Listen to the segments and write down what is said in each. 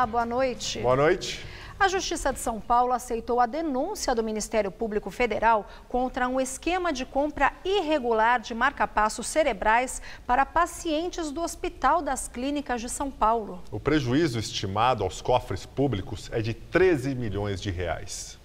Olá, boa noite. Boa noite. A Justiça de São Paulo aceitou a denúncia do Ministério Público Federal contra um esquema de compra irregular de marca-passos cerebrais para pacientes do Hospital das Clínicas de São Paulo. O prejuízo estimado aos cofres públicos é de 13 milhões de reais.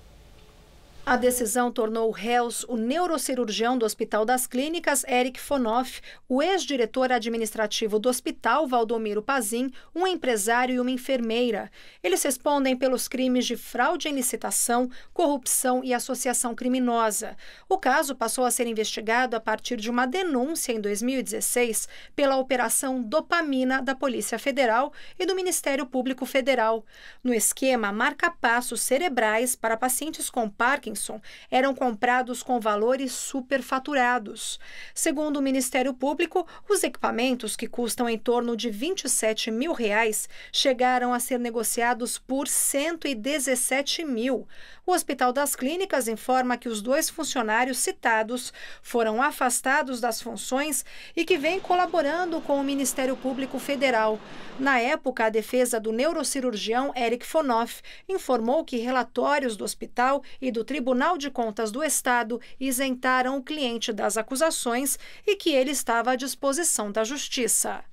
A decisão tornou réus o neurocirurgião do Hospital das Clínicas, Eric Fonoff, o ex-diretor administrativo do hospital, Valdomiro Pazin, um empresário e uma enfermeira. Eles respondem pelos crimes de fraude em licitação, corrupção e associação criminosa. O caso passou a ser investigado a partir de uma denúncia em 2016 pela Operação Dopamina da Polícia Federal e do Ministério Público Federal. No esquema, marca-passos cerebrais para pacientes com Parkinson eram comprados com valores superfaturados. Segundo o Ministério Público, os equipamentos, que custam em torno de R$27 mil, chegaram a ser negociados por R$117 mil. O Hospital das Clínicas informa que os 2 funcionários citados foram afastados das funções e que vêm colaborando com o Ministério Público Federal. Na época, a defesa do neurocirurgião Eric Fonoff informou que relatórios do hospital e do Tribunal de Contas do Estado isentaram o cliente das acusações e que ele estava à disposição da Justiça.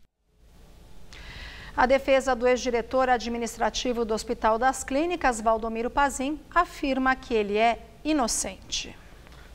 A defesa do ex-diretor administrativo do Hospital das Clínicas, Valdomiro Pazin, afirma que ele é inocente.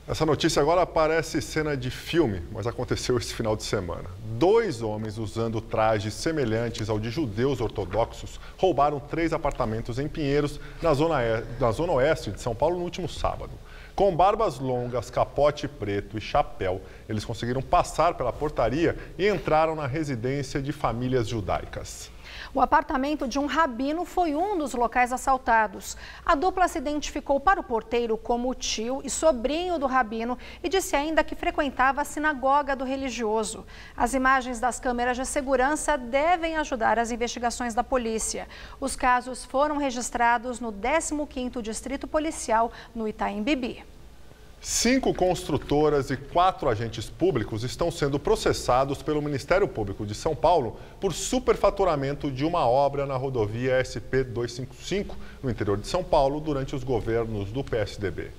Essa notícia agora parece cena de filme, mas aconteceu esse final de semana. 2 homens usando trajes semelhantes ao de judeus ortodoxos roubaram 3 apartamentos em Pinheiros, na zona oeste de São Paulo, no último sábado. Com barbas longas, capote preto e chapéu, eles conseguiram passar pela portaria e entraram na residência de famílias judaicas. O apartamento de um rabino foi um dos locais assaltados. A dupla se identificou para o porteiro como tio e sobrinho do rabino e disse ainda que frequentava a sinagoga do religioso. As imagens das câmeras de segurança devem ajudar as investigações da polícia. Os casos foram registrados no 15º Distrito Policial, no Itaim Bibi. 5 construtoras e 4 agentes públicos estão sendo processados pelo Ministério Público de São Paulo por superfaturamento de uma obra na rodovia SP-255, no interior de São Paulo, durante os governos do PSDB.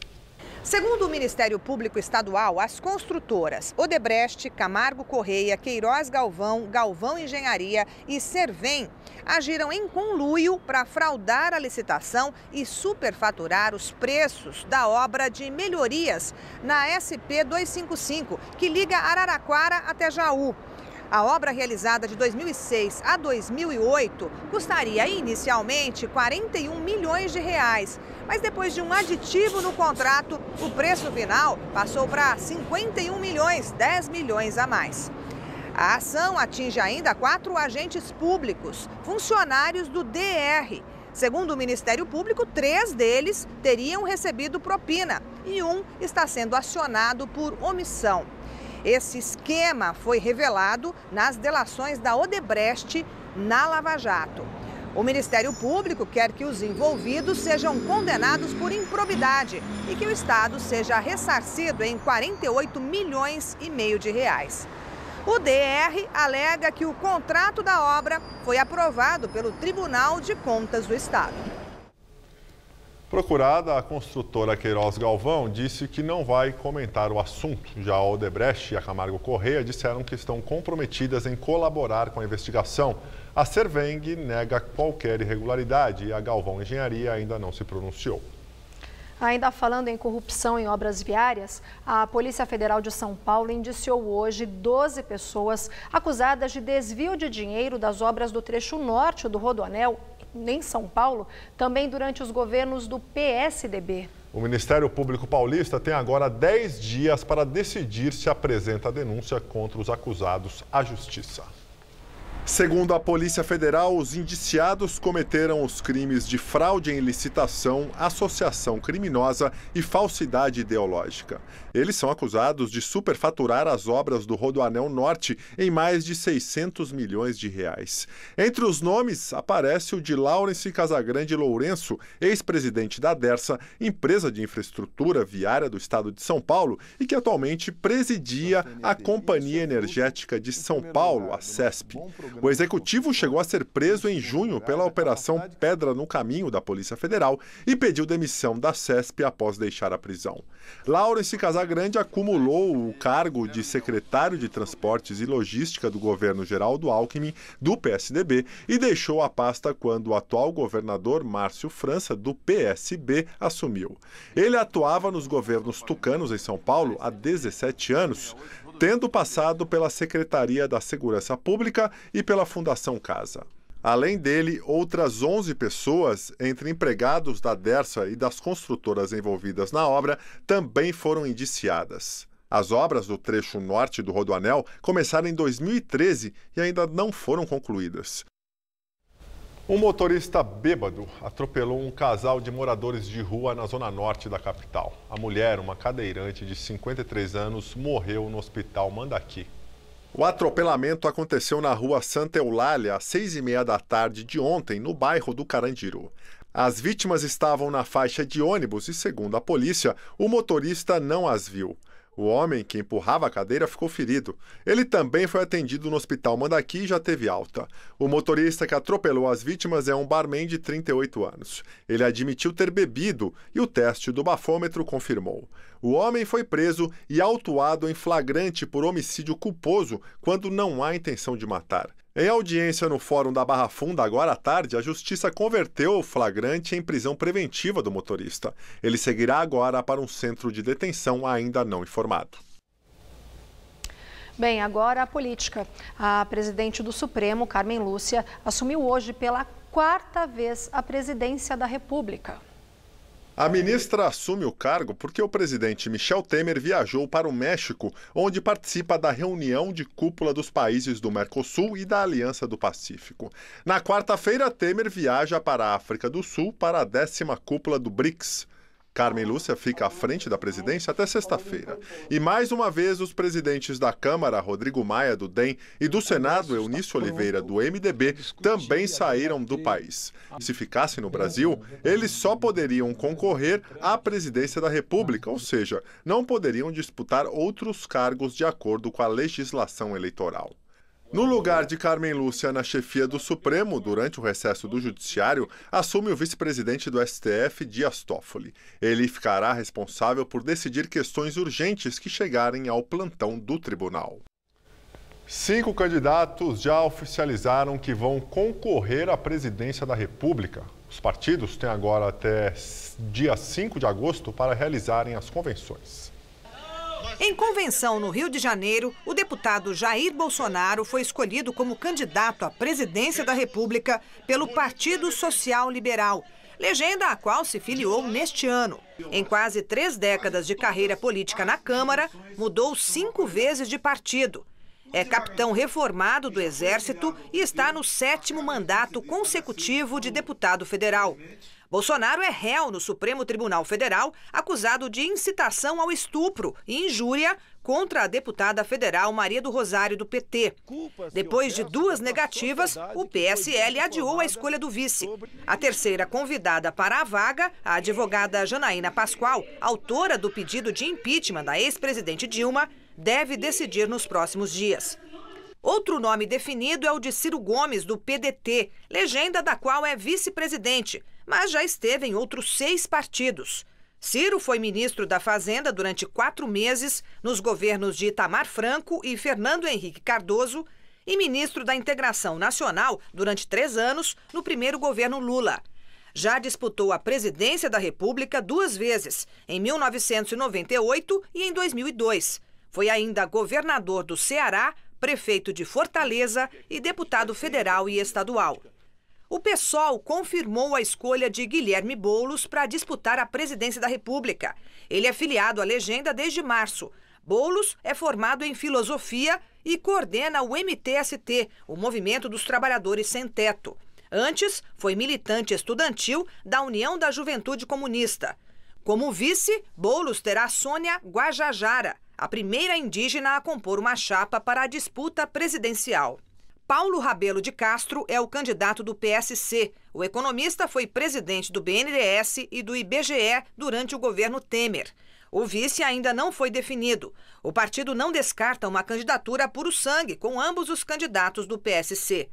Segundo o Ministério Público Estadual, as construtoras Odebrecht, Camargo Correia, Queiroz Galvão, Galvão Engenharia e Servem agiram em conluio para fraudar a licitação e superfaturar os preços da obra de melhorias na SP-255, que liga Araraquara até Jaú. A obra, realizada de 2006 a 2008, custaria inicialmente R$41 milhões, mas depois de um aditivo no contrato, o preço final passou para 51 milhões, 10 milhões a mais. A ação atinge ainda 4 agentes públicos, funcionários do DR. Segundo o Ministério Público, 3 deles teriam recebido propina e um está sendo acionado por omissão. Esse esquema foi revelado nas delações da Odebrecht na Lava Jato. O Ministério Público quer que os envolvidos sejam condenados por improbidade e que o Estado seja ressarcido em 48 milhões e meio de reais. O DR alega que o contrato da obra foi aprovado pelo Tribunal de Contas do Estado. Procurada, a construtora Queiroz Galvão disse que não vai comentar o assunto. Já a Odebrecht e a Camargo Correia disseram que estão comprometidas em colaborar com a investigação. A Serveng nega qualquer irregularidade e a Galvão Engenharia ainda não se pronunciou. Ainda falando em corrupção em obras viárias, a Polícia Federal de São Paulo indiciou hoje 12 pessoas acusadas de desvio de dinheiro das obras do trecho norte do Rodoanel, em São Paulo, também durante os governos do PSDB. O Ministério Público Paulista tem agora 10 dias para decidir se apresenta a denúncia contra os acusados à Justiça. Segundo a Polícia Federal, os indiciados cometeram os crimes de fraude em licitação, associação criminosa e falsidade ideológica. Eles são acusados de superfaturar as obras do Rodoanel Norte em mais de 600 milhões de reais. Entre os nomes aparece o de Laurence Casagrande Lourenço, ex-presidente da Dersa, empresa de infraestrutura viária do estado de São Paulo e que atualmente presidia a Companhia Energética de São Paulo, a CESP. O executivo chegou a ser preso em junho pela Operação Pedra no Caminho da Polícia Federal e pediu demissão da CESP após deixar a prisão. Laurence Casagrande acumulou o cargo de secretário de Transportes e Logística do governo Geraldo Alckmin, do PSDB, e deixou a pasta quando o atual governador Márcio França, do PSB, assumiu. Ele atuava nos governos tucanos em São Paulo há 17 anos, tendo passado pela Secretaria da Segurança Pública e pela Fundação Casa. Além dele, outras 11 pessoas, entre empregados da Dersa e das construtoras envolvidas na obra, também foram indiciadas. As obras do trecho norte do Rodoanel começaram em 2013 e ainda não foram concluídas. Um motorista bêbado atropelou um casal de moradores de rua na zona norte da capital. A mulher, uma cadeirante de 53 anos, morreu no hospital Mandaqui. O atropelamento aconteceu na rua Santa Eulália às 6h30 da tarde de ontem, no bairro do Carandiru. As vítimas estavam na faixa de ônibus e, segundo a polícia, o motorista não as viu. O homem que empurrava a cadeira ficou ferido. Ele também foi atendido no hospital Mandaqui e já teve alta. O motorista que atropelou as vítimas é um barman de 38 anos. Ele admitiu ter bebido e o teste do bafômetro confirmou. O homem foi preso e autuado em flagrante por homicídio culposo quando não há intenção de matar. Em audiência no Fórum da Barra Funda, agora à tarde, a Justiça converteu o flagrante em prisão preventiva do motorista. Ele seguirá agora para um centro de detenção ainda não informado. Bem, agora a política. A presidente do Supremo, Carmen Lúcia, assumiu hoje pela 4ª vez a presidência da República. A ministra assume o cargo porque o presidente Michel Temer viajou para o México, onde participa da reunião de cúpula dos países do Mercosul e da Aliança do Pacífico. Na quarta-feira, Temer viaja para a África do Sul para a 10ª cúpula do BRICS. Carmen Lúcia fica à frente da presidência até sexta-feira. E mais uma vez, os presidentes da Câmara, Rodrigo Maia, do DEM, e do Senado, Eunício Oliveira, do MDB, também saíram do país. Se ficassem no Brasil, eles só poderiam concorrer à presidência da República, ou seja, não poderiam disputar outros cargos de acordo com a legislação eleitoral. No lugar de Carmen Lúcia na chefia do Supremo, durante o recesso do Judiciário, assume o vice-presidente do STF, Dias Toffoli. Ele ficará responsável por decidir questões urgentes que chegarem ao plantão do tribunal. 5 candidatos já oficializaram que vão concorrer à presidência da República. Os partidos têm agora até dia 5 de agosto para realizarem as convenções. Em convenção no Rio de Janeiro, o deputado Jair Bolsonaro foi escolhido como candidato à presidência da República pelo Partido Social Liberal, legenda à qual se filiou neste ano. Em quase 3 décadas de carreira política na Câmara, mudou 5 vezes de partido. É capitão reformado do Exército e está no 7º mandato consecutivo de deputado federal. Bolsonaro é réu no Supremo Tribunal Federal, acusado de incitação ao estupro e injúria contra a deputada federal Maria do Rosário, do PT. Depois de 2 negativas, o PSL adiou a escolha do vice. A terceira convidada para a vaga, a advogada Janaína Pascoal, autora do pedido de impeachment da ex-presidente Dilma, deve decidir nos próximos dias. Outro nome definido é o de Ciro Gomes, do PDT, legenda da qual é vice-presidente, mas já esteve em outros 6 partidos. Ciro foi ministro da Fazenda durante 4 meses nos governos de Itamar Franco e Fernando Henrique Cardoso e ministro da Integração Nacional durante 3 anos no primeiro governo Lula. Já disputou a presidência da República 2 vezes, em 1998 e em 2002. Foi ainda governador do Ceará, prefeito de Fortaleza e deputado federal e estadual. O PSOL confirmou a escolha de Guilherme Boulos para disputar a presidência da República. Ele é filiado à legenda desde março. Boulos é formado em filosofia e coordena o MTST, o Movimento dos Trabalhadores Sem Teto. Antes, foi militante estudantil da União da Juventude Comunista. Como vice, Boulos terá Sônia Guajajara, a primeira indígena a compor uma chapa para a disputa presidencial. Paulo Rabelo de Castro é o candidato do PSC. O economista foi presidente do BNDES e do IBGE durante o governo Temer. O vice ainda não foi definido. O partido não descarta uma candidatura a puro sangue com ambos os candidatos do PSC.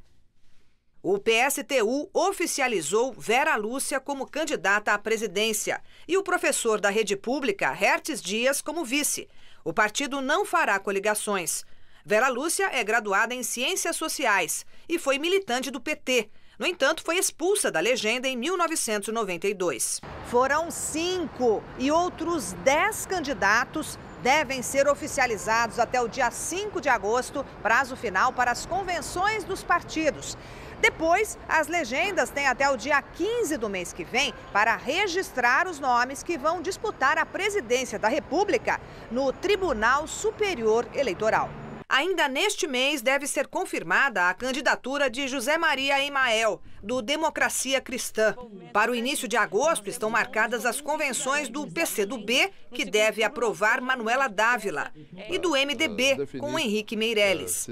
O PSTU oficializou Vera Lúcia como candidata à presidência e o professor da rede pública, Hertes Dias, como vice. O partido não fará coligações. Vera Lúcia é graduada em Ciências Sociais e foi militante do PT. No entanto, foi expulsa da legenda em 1992. Foram 5 e outros 10 candidatos devem ser oficializados até o dia 5 de agosto, prazo final para as convenções dos partidos. Depois, as legendas têm até o dia 15 do mês que vem para registrar os nomes que vão disputar a presidência da República no Tribunal Superior Eleitoral. Ainda neste mês deve ser confirmada a candidatura de José Maria Emael, do Democracia Cristã. Para o início de agosto estão marcadas as convenções do PCdoB, que deve aprovar Manuela Dávila, e do MDB, com Henrique Meirelles.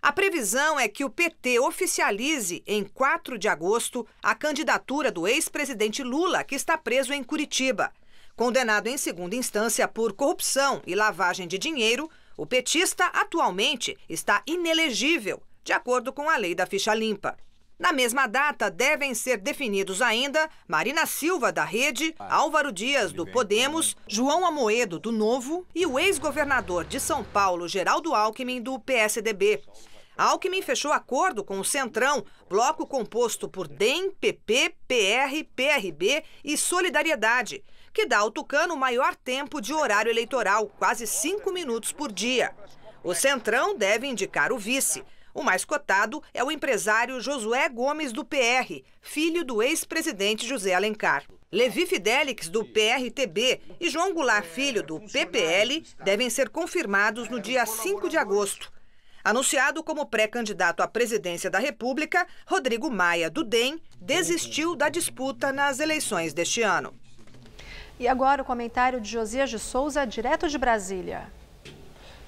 A previsão é que o PT oficialize, em 4 de agosto, a candidatura do ex-presidente Lula, que está preso em Curitiba. Condenado em segunda instância por corrupção e lavagem de dinheiro, o petista atualmente está inelegível, de acordo com a lei da ficha limpa. Na mesma data, devem ser definidos ainda Marina Silva, da Rede, Álvaro Dias, do Podemos, João Amoedo, do Novo e o ex-governador de São Paulo, Geraldo Alckmin, do PSDB. Alckmin fechou acordo com o Centrão, bloco composto por DEM, PP, PR, PRB e Solidariedade, que dá ao tucano o maior tempo de horário eleitoral, quase 5 minutos por dia. O Centrão deve indicar o vice. O mais cotado é o empresário Josué Gomes, do PR, filho do ex-presidente José Alencar. Levi Fidelix, do PRTB, e João Goulart Filho, do PPL, devem ser confirmados no dia 5 de agosto. Anunciado como pré-candidato à presidência da República, Rodrigo Maia, do DEM, desistiu da disputa nas eleições deste ano. E agora o comentário de Josias de Souza, direto de Brasília.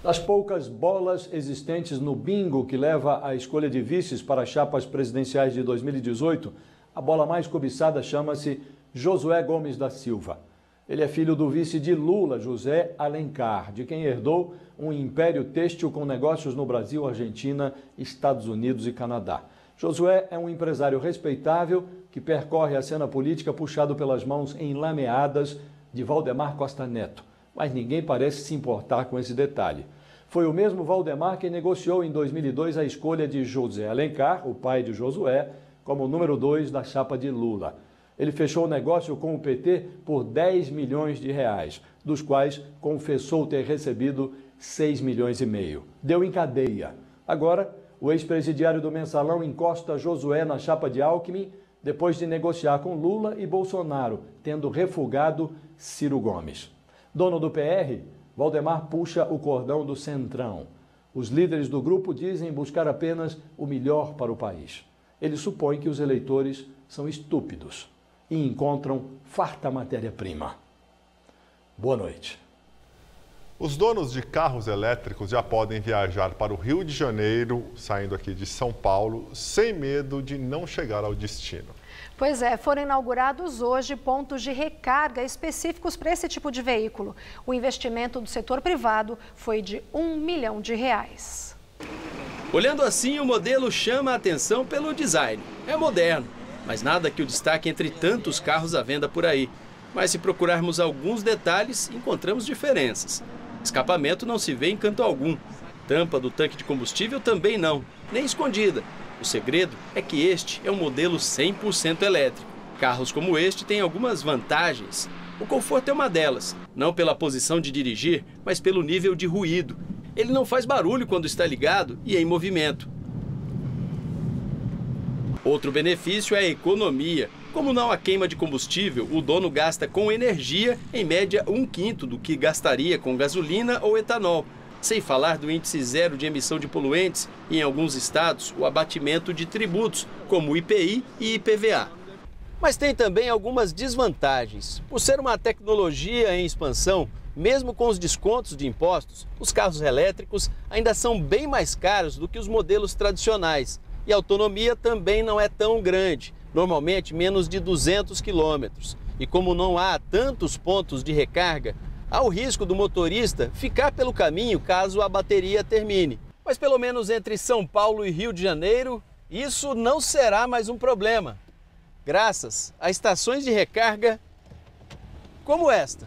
Das poucas bolas existentes no bingo que leva à escolha de vices para as chapas presidenciais de 2018, a bola mais cobiçada chama-se Josué Gomes da Silva. Ele é filho do vice de Lula, José Alencar, de quem herdou um império têxtil com negócios no Brasil, Argentina, Estados Unidos e Canadá. Josué é um empresário respeitável que percorre a cena política puxado pelas mãos enlameadas de Valdemar Costa Neto. Mas ninguém parece se importar com esse detalhe. Foi o mesmo Valdemar que negociou em 2002 a escolha de José Alencar, o pai de Josué, como número 2 da chapa de Lula. Ele fechou o negócio com o PT por 10 milhões de reais, dos quais confessou ter recebido 6 milhões e meio. Deu em cadeia. Agora, o ex-presidiário do Mensalão encosta Josué na chapa de Alckmin, depois de negociar com Lula e Bolsonaro, tendo refugado Ciro Gomes. Dono do PR, Valdemar puxa o cordão do Centrão. Os líderes do grupo dizem buscar apenas o melhor para o país. Ele supõe que os eleitores são estúpidos e encontram farta matéria-prima. Boa noite. Os donos de carros elétricos já podem viajar para o Rio de Janeiro, saindo aqui de São Paulo, sem medo de não chegar ao destino. Pois é, foram inaugurados hoje pontos de recarga específicos para esse tipo de veículo. O investimento do setor privado foi de R$1 milhão. Olhando assim, o modelo chama a atenção pelo design. É moderno, mas nada que o destaque entre tantos carros à venda por aí. Mas se procurarmos alguns detalhes, encontramos diferenças. Escapamento não se vê em canto algum. Tampa do tanque de combustível também não, nem escondida. O segredo é que este é um modelo 100% elétrico. Carros como este têm algumas vantagens. O conforto é uma delas, não pela posição de dirigir, mas pelo nível de ruído. Ele não faz barulho quando está ligado e em movimento. Outro benefício é a economia. Como não há queima de combustível, o dono gasta com energia, em média, 1/5 do que gastaria com gasolina ou etanol. Sem falar do índice zero de emissão de poluentes e, em alguns estados, o abatimento de tributos, como IPI e IPVA. Mas tem também algumas desvantagens. Por ser uma tecnologia em expansão, mesmo com os descontos de impostos, os carros elétricos ainda são bem mais caros do que os modelos tradicionais. E a autonomia também não é tão grande, normalmente menos de 200 quilômetros. E como não há tantos pontos de recarga, Há o risco do motorista ficar pelo caminho caso a bateria termine. Mas pelo menos entre São Paulo e Rio de Janeiro, isso não será mais um problema, graças a estações de recarga como esta.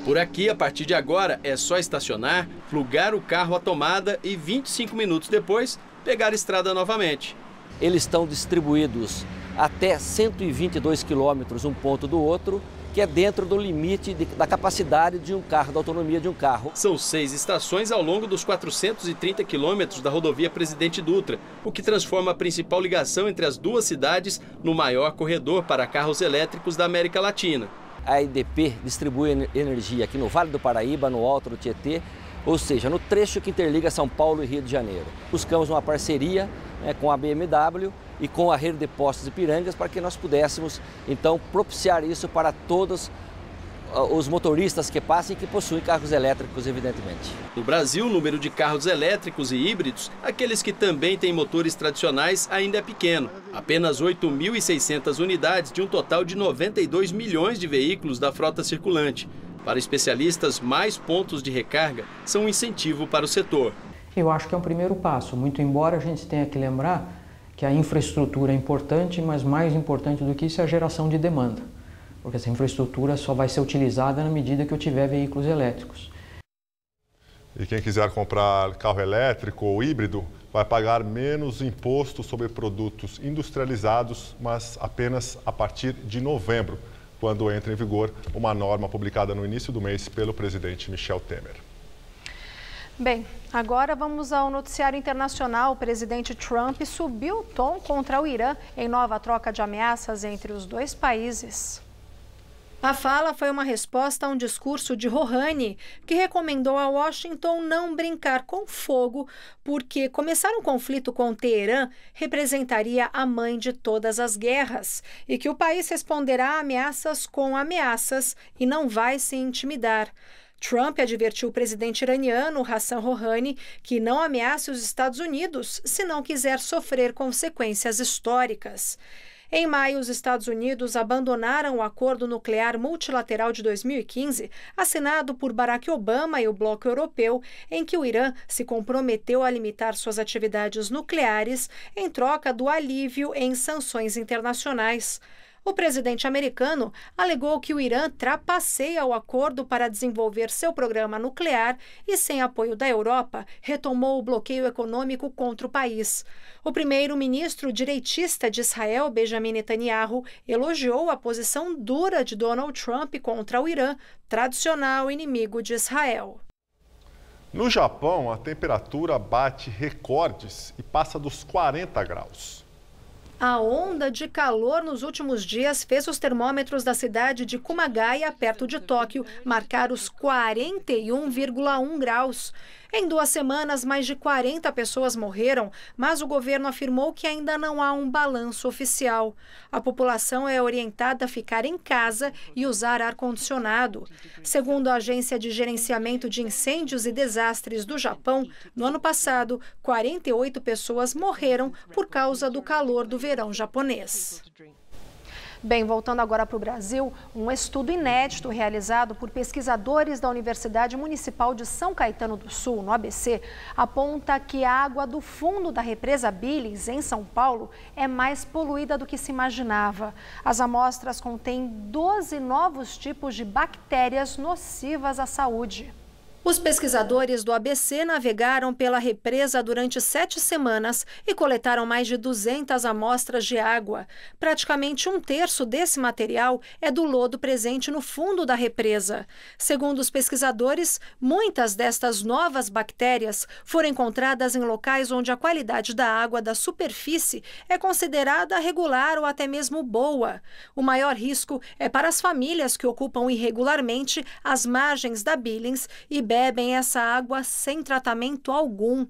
Por aqui, a partir de agora, é só estacionar, plugar o carro à tomada e 25 minutos depois, pegar a estrada novamente. Eles estão distribuídos até 122 quilômetros um ponto do outro, que é dentro do limite da capacidade de um carro, da autonomia de um carro. São 6 estações ao longo dos 430 quilômetros da rodovia Presidente Dutra, o que transforma a principal ligação entre as duas cidades no maior corredor para carros elétricos da América Latina. A EDP distribui energia aqui no Vale do Paraíba, no Alto do Tietê, ou seja, no trecho que interliga São Paulo e Rio de Janeiro. Buscamos uma parceria com a BMW e com a Rede de Postos Ipirangas para que nós pudéssemos, então, propiciar isso para todos os motoristas que passem e que possuem carros elétricos, evidentemente. No Brasil, o número de carros elétricos e híbridos, aqueles que também têm motores tradicionais, ainda é pequeno. Apenas 8.600 unidades de um total de 92 milhões de veículos da frota circulante. Para especialistas, mais pontos de recarga são um incentivo para o setor. Eu acho que é um primeiro passo, muito embora a gente tenha que lembrar que a infraestrutura é importante, mas mais importante do que isso é a geração de demanda. Porque essa infraestrutura só vai ser utilizada na medida que eu tiver veículos elétricos. E quem quiser comprar carro elétrico ou híbrido vai pagar menos imposto sobre produtos industrializados, mas apenas a partir de novembro, quando entra em vigor uma norma publicada no início do mês pelo presidente Michel Temer. Bem, agora vamos ao noticiário internacional. O presidente Trump subiu o tom contra o Irã em nova troca de ameaças entre os dois países. A fala foi uma resposta a um discurso de Rouhani, que recomendou a Washington não brincar com fogo, porque começar um conflito com Teherã representaria a mãe de todas as guerras, e que o país responderá a ameaças com ameaças e não vai se intimidar. Trump advertiu o presidente iraniano, Hassan Rouhani, que não ameace os Estados Unidos se não quiser sofrer consequências históricas. Em maio, os Estados Unidos abandonaram o Acordo Nuclear Multilateral de 2015, assinado por Barack Obama e o Bloco Europeu, em que o Irã se comprometeu a limitar suas atividades nucleares em troca do alívio em sanções internacionais. O presidente americano alegou que o Irã trapaceia o acordo para desenvolver seu programa nuclear e, sem apoio da Europa, retomou o bloqueio econômico contra o país. O primeiro-ministro direitista de Israel, Benjamin Netanyahu, elogiou a posição dura de Donald Trump contra o Irã, tradicional inimigo de Israel. No Japão, a temperatura bate recordes e passa dos 40 graus. A onda de calor nos últimos dias fez os termômetros da cidade de Kumagaya, perto de Tóquio, marcar os 41,1 graus. Em 2 semanas, mais de 40 pessoas morreram, mas o governo afirmou que ainda não há um balanço oficial. A população é orientada a ficar em casa e usar ar-condicionado. Segundo a Agência de Gerenciamento de Incêndios e Desastres do Japão, no ano passado, 48 pessoas morreram por causa do calor do verão japonês. Bem, voltando agora para o Brasil, um estudo inédito realizado por pesquisadores da Universidade Municipal de São Caetano do Sul, no ABC, aponta que a água do fundo da represa Billings, em São Paulo, é mais poluída do que se imaginava. As amostras contêm 12 novos tipos de bactérias nocivas à saúde. Os pesquisadores do ABC navegaram pela represa durante 7 semanas e coletaram mais de 200 amostras de água. Praticamente 1/3 desse material é do lodo presente no fundo da represa. Segundo os pesquisadores, muitas destas novas bactérias foram encontradas em locais onde a qualidade da água da superfície é considerada regular ou até mesmo boa. O maior risco é para as famílias que ocupam irregularmente as margens da Billings e bebem essa água sem tratamento algum.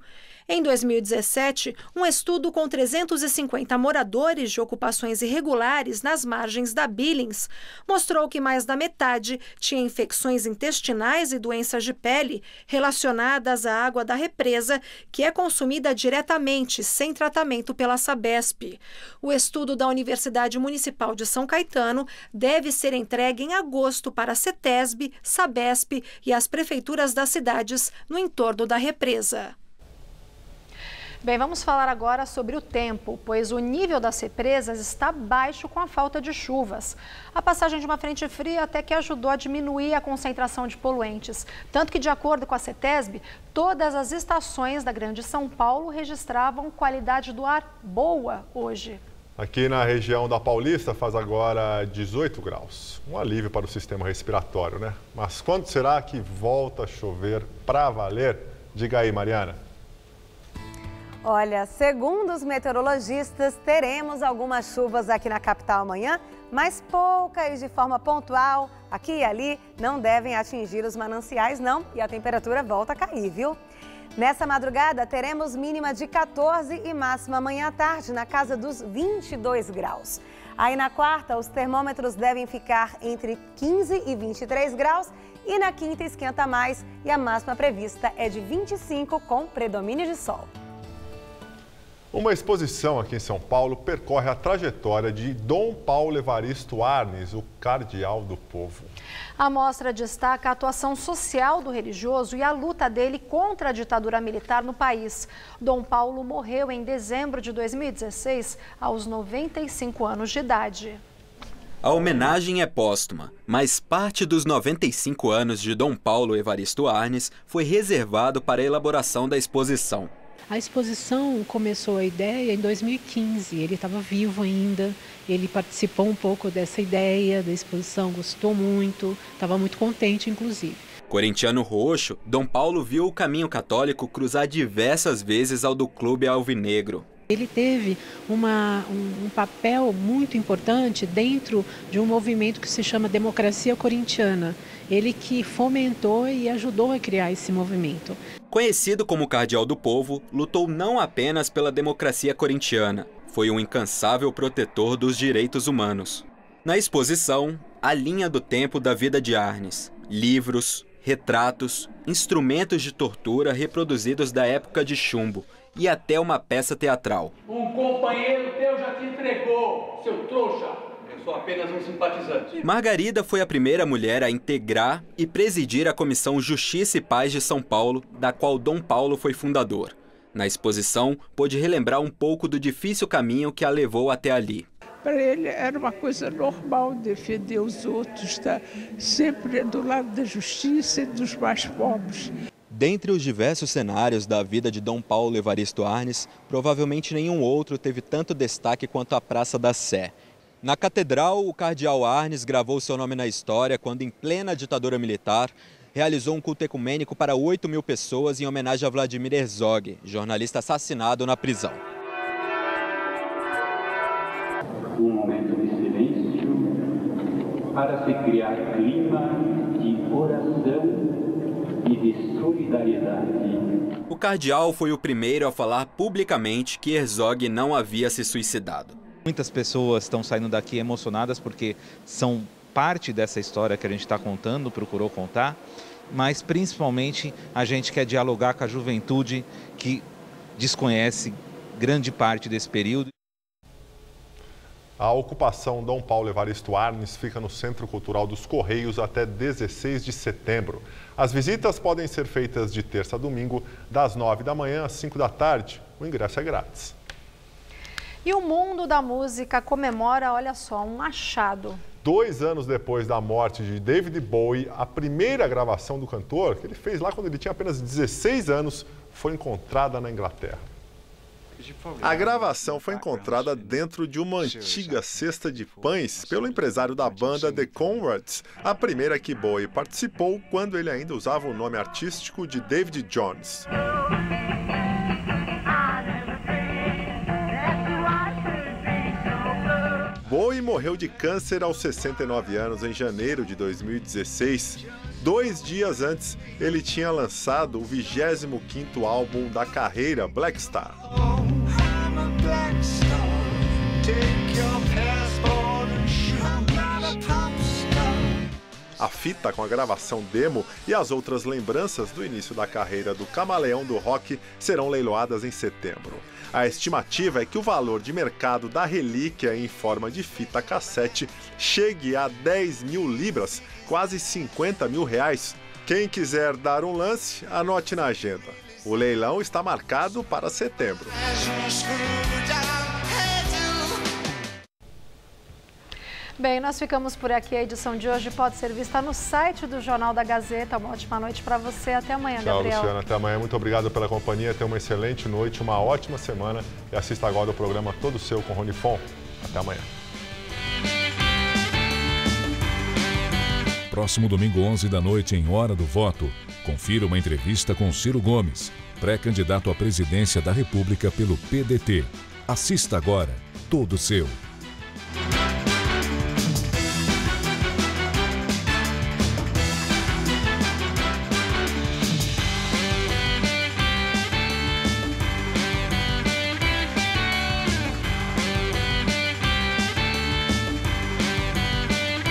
Em 2017, um estudo com 350 moradores de ocupações irregulares nas margens da Billings mostrou que mais da metade tinha infecções intestinais e doenças de pele relacionadas à água da represa, que é consumida diretamente, sem tratamento pela Sabesp. O estudo da Universidade Municipal de São Caetano deve ser entregue em agosto para a CETESB, Sabesp e as prefeituras das cidades no entorno da represa. Bem, vamos falar agora sobre o tempo, pois o nível das represas está baixo com a falta de chuvas. A passagem de uma frente fria até que ajudou a diminuir a concentração de poluentes. Tanto que, de acordo com a CETESB, todas as estações da Grande São Paulo registravam qualidade do ar boa hoje. Aqui na região da Paulista faz agora 18 graus. Um alívio para o sistema respiratório, né? Mas quando será que volta a chover para valer? Diga aí, Mariana. Olha, segundo os meteorologistas, teremos algumas chuvas aqui na capital amanhã, mas poucas de forma pontual, aqui e ali, não devem atingir os mananciais não, e a temperatura volta a cair, viu? Nessa madrugada, teremos mínima de 14 e máxima amanhã à tarde, na casa dos 22 graus. Aí na quarta, os termômetros devem ficar entre 15 e 23 graus e na quinta esquenta mais e a máxima prevista é de 25 com predomínio de sol. Uma exposição aqui em São Paulo percorre a trajetória de Dom Paulo Evaristo Arnes, o cardeal do povo. A mostra destaca a atuação social do religioso e a luta dele contra a ditadura militar no país. Dom Paulo morreu em dezembro de 2016, aos 95 anos de idade. A homenagem é póstuma, mas parte dos 95 anos de Dom Paulo Evaristo Arnes foi reservado para a elaboração da exposição. A exposição começou a ideia em 2015, ele estava vivo ainda, ele participou um pouco dessa ideia da exposição, gostou muito, estava muito contente inclusive. Corintiano roxo, Dom Paulo viu o caminho católico cruzar diversas vezes ao do clube alvinegro. Ele teve um papel muito importante dentro de um movimento que se chama Democracia Corintiana. Ele que fomentou e ajudou a criar esse movimento. Conhecido como cardeal do povo, lutou não apenas pela democracia corintiana, foi um incansável protetor dos direitos humanos. Na exposição, a linha do tempo da vida de Arnes, livros, retratos, instrumentos de tortura reproduzidos da época de chumbo e até uma peça teatral. Um companheiro teu já te entregou, seu trouxa. Eu sou apenas um simpatizante. Margarida foi a primeira mulher a integrar e presidir a Comissão Justiça e Paz de São Paulo, da qual Dom Paulo foi fundador. Na exposição, pôde relembrar um pouco do difícil caminho que a levou até ali. Para ele era uma coisa normal defender os outros, estar sempre do lado da justiça e dos mais pobres. Dentre os diversos cenários da vida de Dom Paulo Evaristo Arnes, provavelmente nenhum outro teve tanto destaque quanto a Praça da Sé. Na Catedral, o cardeal Arnes gravou seu nome na história quando, em plena ditadura militar, realizou um culto ecumênico para 8.000 pessoas em homenagem a Vladimir Herzog, jornalista assassinado na prisão. Um momento de silêncio para se criar clima de oração e de solidariedade. O cardeal foi o primeiro a falar publicamente que Herzog não havia se suicidado. Muitas pessoas estão saindo daqui emocionadas porque são parte dessa história que a gente está contando, procurou contar, mas principalmente a gente quer dialogar com a juventude que desconhece grande parte desse período. A ocupação Dom Paulo Evaristo Arnes fica no Centro Cultural dos Correios até 16 de setembro. As visitas podem ser feitas de terça a domingo, das 9 da manhã às 5 da tarde. O ingresso é grátis. E o mundo da música comemora, olha só, um achado. 2 anos depois da morte de David Bowie, a primeira gravação do cantor, que ele fez lá quando ele tinha apenas 16 anos, foi encontrada na Inglaterra. A gravação foi encontrada dentro de uma antiga cesta de pães pelo empresário da banda The Conrads, a primeira que Bowie participou quando ele ainda usava o nome artístico de David Jones. Bowie morreu de câncer aos 69 anos em janeiro de 2016. 2 dias antes, ele tinha lançado o 25º álbum da carreira, Black Star. A fita com a gravação demo e as outras lembranças do início da carreira do camaleão do rock serão leiloadas em setembro. A estimativa é que o valor de mercado da relíquia em forma de fita cassete chegue a 10 mil libras, quase 50 mil reais. Quem quiser dar um lance, anote na agenda. O leilão está marcado para setembro. Bem, nós ficamos por aqui. A edição de hoje pode ser vista no site do Jornal da Gazeta. Uma ótima noite para você. Até amanhã, Tchau, Gabriel. Luciana. Até amanhã. Muito obrigado pela companhia. Tenha uma excelente noite, uma ótima semana. E assista agora o programa Todo Seu com Rony Fon. Até amanhã. Próximo domingo, 11 da noite, em Hora do Voto, confira uma entrevista com Ciro Gomes, pré-candidato à presidência da República pelo PDT. Assista agora, Todo Seu.